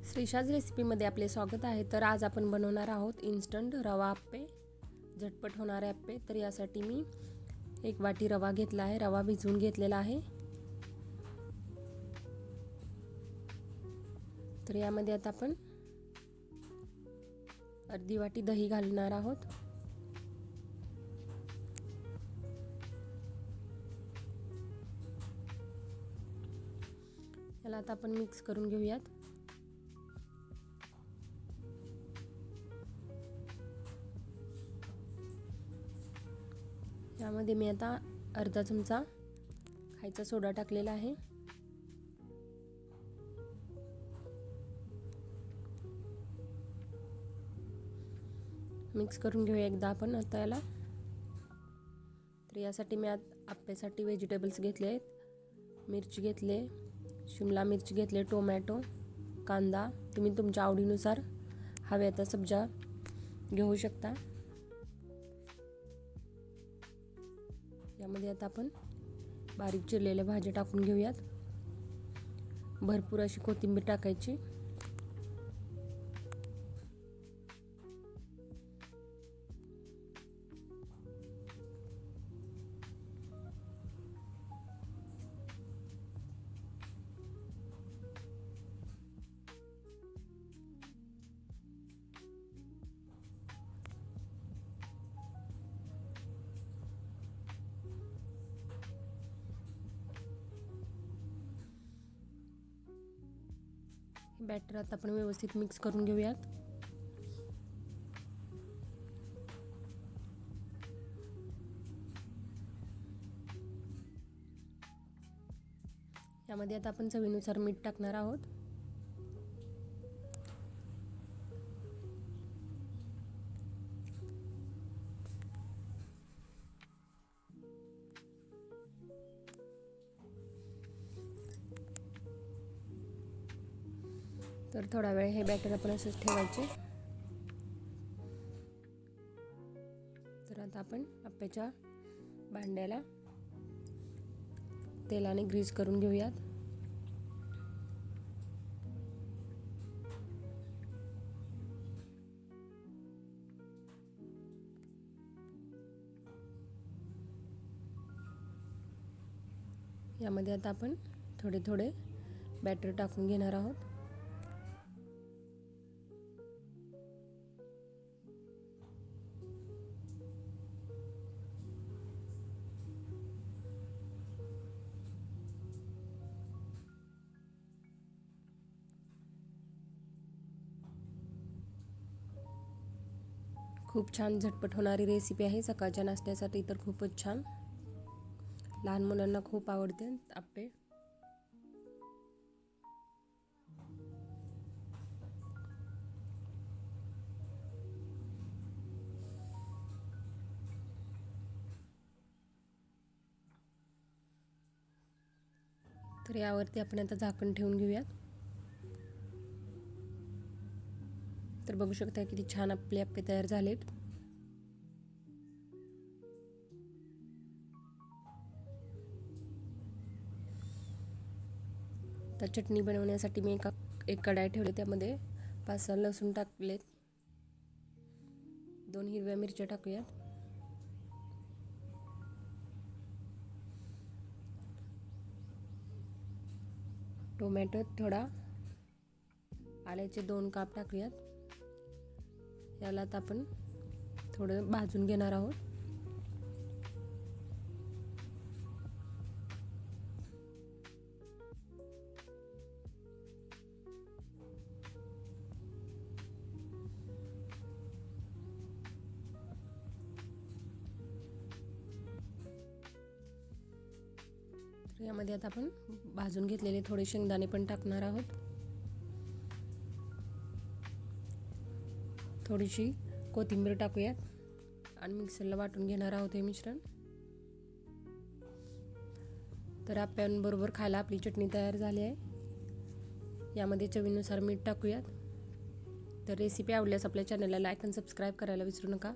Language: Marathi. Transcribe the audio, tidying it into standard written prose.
श्रीशाज रेसिपीमध्ये आपले स्वागत आहे। तर आज आपण बनवणार आहोत इन्स्टंट रवा आप्पे, झटपट होणारे आप्पे। तर यासाठी मी 1 वाटी रवा घेतला आहे। रवा भिजवून घेतलेला आहे। तर यामध्ये आता आपण अर्धी वाटी दही घालणार आहोत। याला आता आपण मिक्स करून घेऊयात। यामध्ये मी आता अर्धा चमचा खायचा सोडा टाकलेला आहे। मिक्स करून घेऊया एकदा आपण आता याला। तर यासाठी मी आप्यासाठी व्हेजिटेबल्स घेतले आहेत। मिरची घेतले, शिमला मिरची घेतले, टोमॅटो, कांदा, तुम्ही तुमच्या आवडीनुसार हवे तर सब्जा घेऊ शकता। यामध्ये आता आपण बारीक चिरलेल्या भाज्या टाकून घेऊयात। भरपूर अशी कोथिंबीर टाकायची। बॅटर आता आपण व्यवस्थित मिक्स करून घेऊयात। यामध्ये आता आपण चवीनुसार मीठ टाकणार आहोत। तर थोडा वेळ हे बॅटर आपण असंच ठेवायचे। तर आता आपण आप्याच्या भांड्याला तेलाने ग्रीस करून घेऊयात। यामध्ये आता आपण थोडे थोडे बॅटर टाकून घेणार आहोत। खूप छान झटपट होणारी रेसिपी आहे सकाळच्या नाश्त्यासाठी। तर खूपच छान, लहान मुलांना खूप आवडते आप्पे। तर यावरती आपण आता झाकण ठेवून घेऊयात। तर बघू शकता किती छान आपले आप्पे तयार झालेत। तर चटणी बनवण्यासाठी मी एक कढाई ठेवली, त्यामध्ये 5-6 लसूण टाकलेत, 2 हिरव्या मिरच्या टाकूयात, टोमॅटो थोडा, आल्याचे 2 काप टाकूयात। याला आता आपण थोडं भाजून घेणार आहोत। यामध्ये आता आपण भाजून घेतलेले थोडे शेंगदाणे पण टाकणार आहोत। थोडीशी कोथिंबीर टाकूयात आणि मिक्सरला वाटून घेणार आहोत हे मिश्रण। तर आप्यांबरोबर खायला आपली चटणी तयार झाली आहे। यामध्ये चवीनुसार मीठ टाकूयात। तर रेसिपी आवडल्यास आपल्या चॅनलला लाईक आणि सबस्क्राईब करायला विसरू नका।